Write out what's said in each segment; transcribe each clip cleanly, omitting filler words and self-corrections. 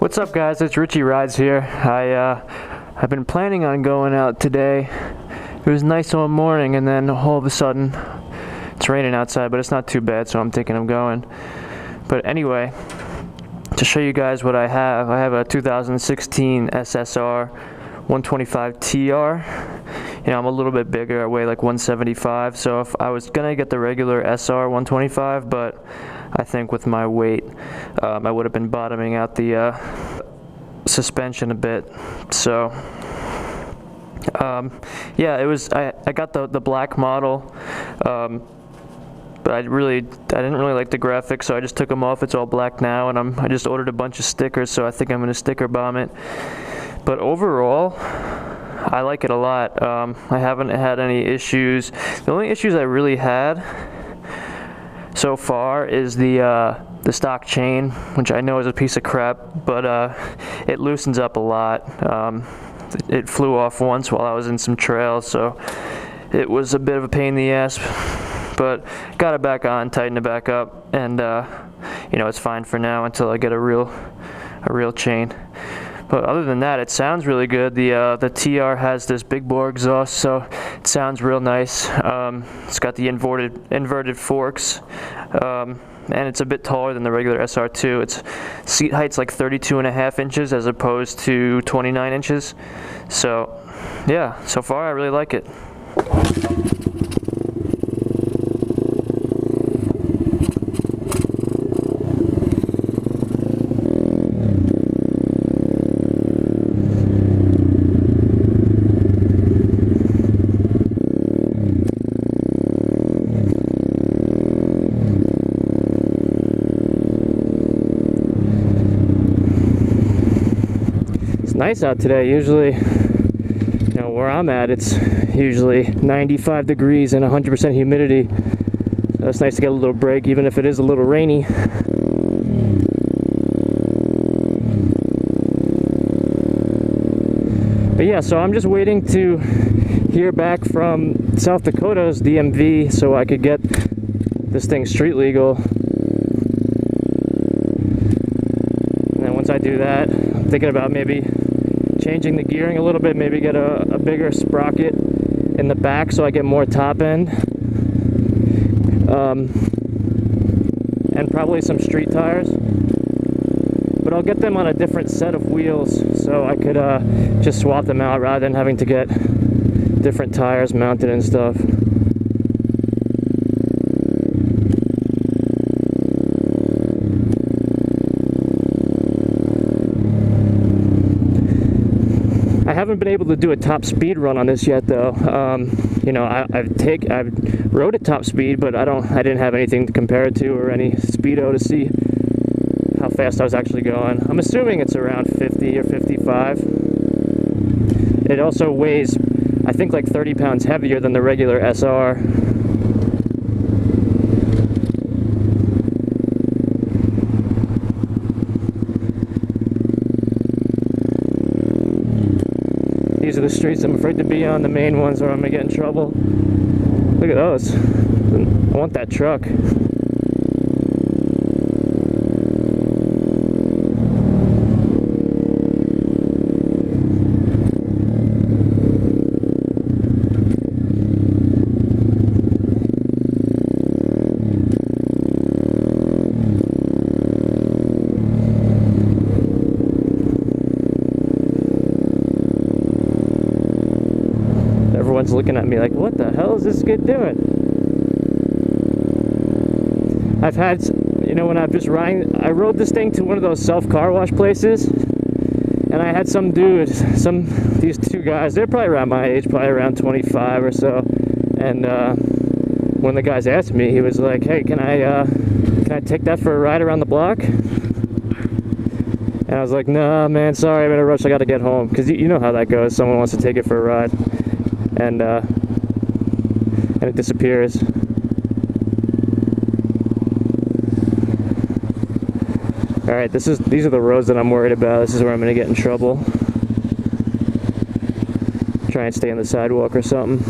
What's up, guys? It's Richie Rides here. I've been planning on going out today. It was nice all morning, and then all of a sudden it's raining outside, but it's not too bad, so I'm thinking I'm going. But anyway, to show you guys what I have a 2016 SSR 125 TR. You know, I'm a little bit bigger. I weigh like 175, so if I was gonna get the regular SR 125, but I think with my weight, I would have been bottoming out the suspension a bit. So yeah, it was. I got the black model, but I didn't really like the graphics, so I just took them off. It's all black now, and I just ordered a bunch of stickers, so I think I'm gonna sticker bomb it. But overall, I like it a lot. I haven't had any issues. The only issues I really had so far is the stock chain, which I know is a piece of crap, but it loosens up a lot. It flew off once while I was in some trails, so it was a bit of a pain in the ass, but got it back on, tightened it back up, and you know, it's fine for now until I get a real chain. But other than that, it sounds really good. The TR has this big bore exhaust, so it sounds real nice. It's got the inverted forks, and it's a bit taller than the regular SR2. Its seat height's like 32.5 inches as opposed to 29 inches. So yeah, so far I really like it. Nice out today. Usually, you know, where I'm at, it's usually 95 degrees and 100% humidity. So it's nice to get a little break, even if it is a little rainy. But yeah, so I'm just waiting to hear back from South Dakota's DMV so I could get this thing street legal. And then once I do that, I'm thinking about maybe changing the gearing a little bit, maybe get a bigger sprocket in the back so I get more top end, and probably some street tires, but I'll get them on a different set of wheels so I could just swap them out rather than having to get different tires mounted and stuff. I haven't been able to do a top speed run on this yet, though. You know, I've rode at top speed, but I didn't have anything to compare it to or any speedo to see how fast I was actually going. I'm assuming it's around 50 or 55. It also weighs, I think, like 30 pounds heavier than the regular SR. These are the streets I'm afraid to be on, the main ones, or I'm gonna get in trouble. Look at those. I want that truck. Everyone's looking at me like, what the hell is this kid doing? I've had, you know, when I'm just riding, I rode this thing to one of those self-car wash places, and I had some dude, these two guys, they're probably around my age, probably around 25 or so, and one of the guys asked me, he was like, hey, can I take that for a ride around the block? And I was like, nah, man, sorry, I'm in a rush, I gotta get home, because you know how that goes, someone wants to take it for a ride. And it disappears. All right, these are the roads that I'm worried about. This is where I'm gonna get in trouble. Try and stay on the sidewalk or something.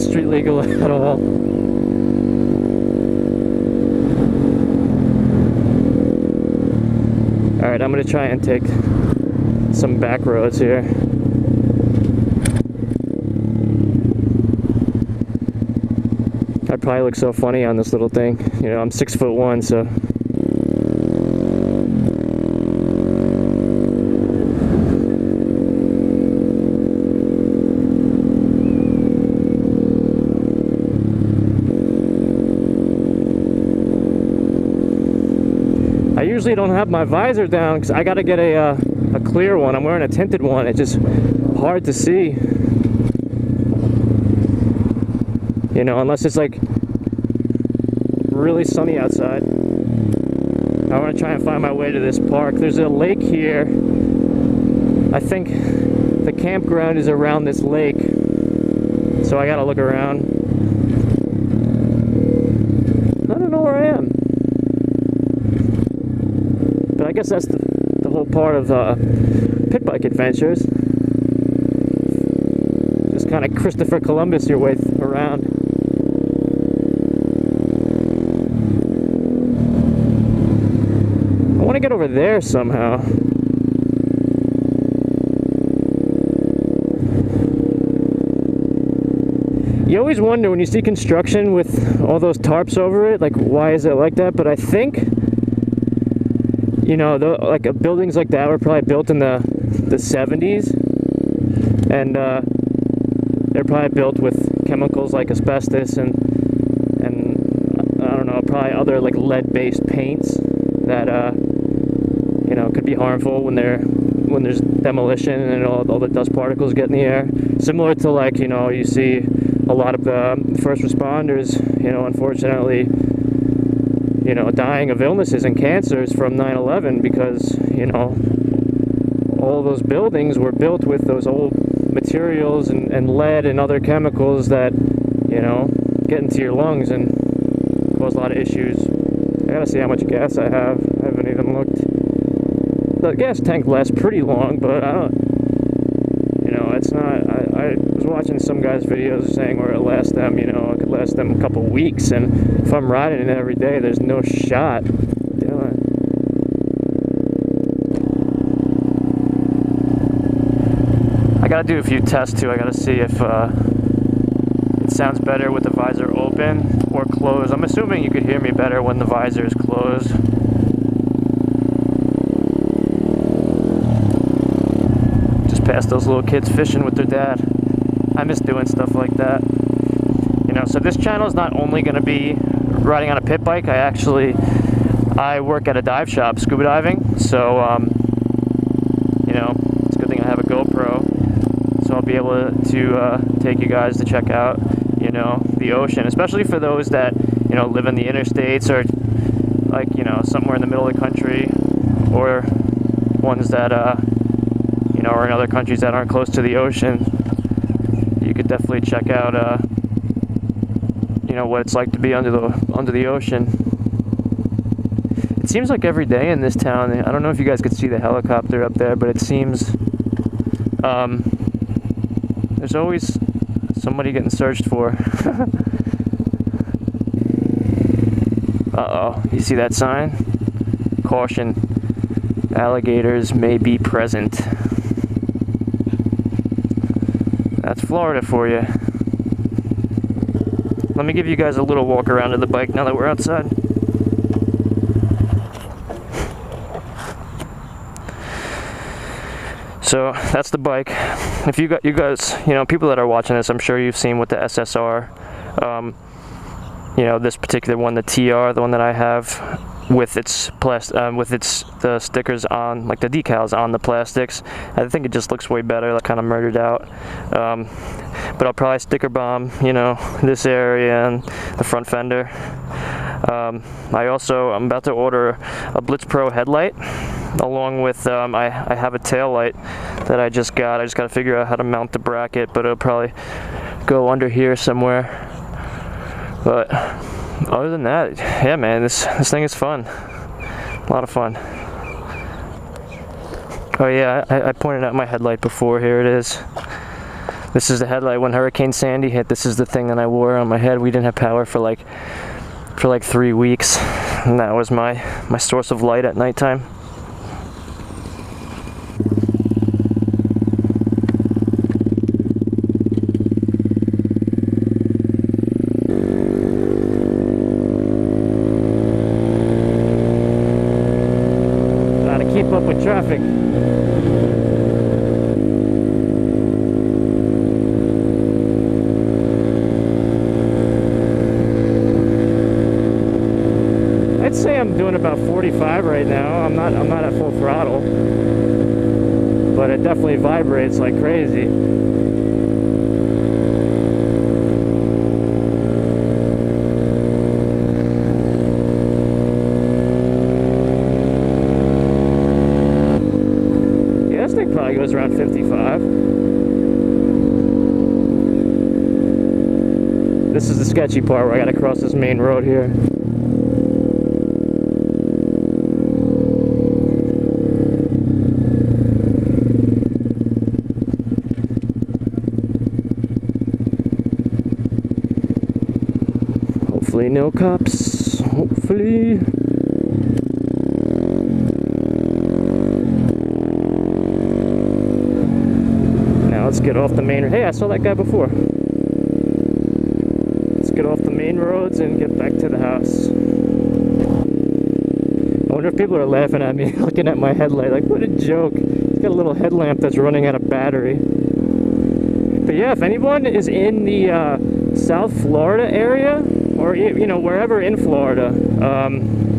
street legal at all. Alright, I'm gonna try and take some back roads here. I probably look so funny on this little thing. You know, I'm 6'1", so. I usually don't have my visor down because I gotta get a clear one. I'm wearing a tinted one. It's just hard to see. You know, unless it's like really sunny outside. I want to try and find my way to this park. There's a lake here. I think the campground is around this lake. So I gotta look around. I don't know where I am. But I guess that's the whole part of pit bike adventures. Just kind of Christopher Columbus your way around. I want to get over there somehow. You always wonder when you see construction with all those tarps over it, like why is it like that? But I think, you know, like buildings like that were probably built in the 70s, and they're probably built with chemicals like asbestos and I don't know, probably other like lead-based paints that you know, could be harmful when there's demolition and all the dust particles get in the air. Similar to, like, you know, you see a lot of the first responders, you know, unfortunately, you know, dying of illnesses and cancers from 9/11 because, you know, all those buildings were built with those old materials and lead and other chemicals that, you know, get into your lungs and cause a lot of issues. I gotta see how much gas I have. I haven't even looked. The gas tank lasts pretty long, but I don't, you know, it's not, I was watching some guys' videos saying where it lasts them, you know, it could last them a couple weeks, and if I'm riding it every day, there's no shot doing it. I gotta do a few tests too. I gotta see if it sounds better with the visor open or closed. I'm assuming you could hear me better when the visor is closed. Just past those little kids fishing with their dad. I miss doing stuff like that. You know, so this channel is not only going to be riding on a pit bike. I work at a dive shop, scuba diving. So, you know, it's a good thing I have a GoPro. So I'll be able to take you guys to check out, you know, the ocean, especially for those that, you know, live in the interstates or, like, you know, somewhere in the middle of the country, or ones that, you know, are in other countries that aren't close to the ocean. You could definitely check out, you know, what it's like to be under the ocean. It seems like every day in this town, I don't know if you guys could see the helicopter up there, but it seems there's always somebody getting searched for. Uh-oh, you see that sign? Caution, alligators may be present. That's Florida for you. Let me give you guys a little walk around of the bike now that we're outside. So that's the bike. If you guys, you know, people that are watching this, I'm sure you've seen with the SSR, you know, this particular one, the TR, the one that I have, with the stickers on, like the decals on the plastics. I think it just looks way better, like kind of murdered out. But I'll probably sticker bomb, you know, this area and the front fender. I'm about to order a Blitz Pro headlight, along with I have a tail light that I just got. I just got to figure out how to mount the bracket, but it'll probably go under here somewhere. But other than that, yeah, man, this thing is fun. A lot of fun. Oh yeah, I pointed out my headlight before. Here it is. This is the headlight when Hurricane Sandy hit. This is the thing that I wore on my head. We didn't have power for like 3 weeks, and that was my source of light at nighttime. Gotta keep up with traffic. I'd say I'm doing about 45 right now. I'm not at full throttle, but it definitely vibrates like crazy. Yeah, this thing probably goes around 55. This is the sketchy part where I gotta cross this main road here. Hopefully no cops, hopefully. Now let's get off the main road. Hey, I saw that guy before. Let's get off the main roads and get back to the house. I wonder if people are laughing at me looking at my headlight, like what a joke. It's got a little headlamp that's running out of battery. But yeah, if anyone is in the South Florida area, or you know, wherever in Florida,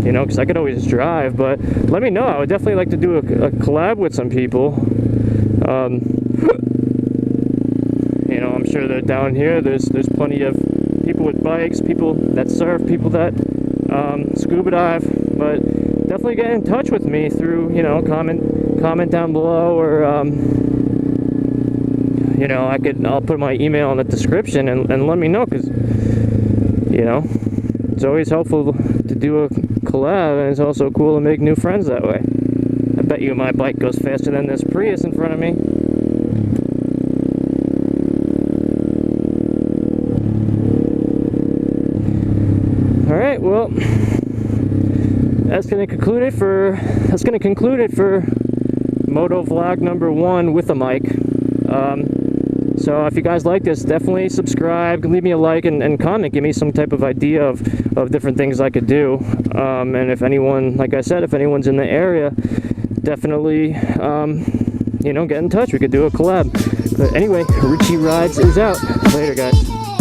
you know, because I could always drive, but let me know. I would definitely like to do a collab with some people. You know, I'm sure that down here there's plenty of people with bikes, people that surf, people that scuba dive, but definitely get in touch with me through, you know, comment down below, or you know, I'll put my email in the description and let me know, because you know, it's always helpful to do a collab, and it's also cool to make new friends that way. I bet you my bike goes faster than this Prius in front of me. Alright, well, that's gonna conclude it for Motovlog number 1 with a mic. So if you guys like this, definitely subscribe, leave me a like, and comment, give me some type of idea of different things I could do. And if anyone, like I said, if anyone's in the area, definitely, you know, get in touch. We could do a collab. But anyway, Richie Rides is out. Later, guys.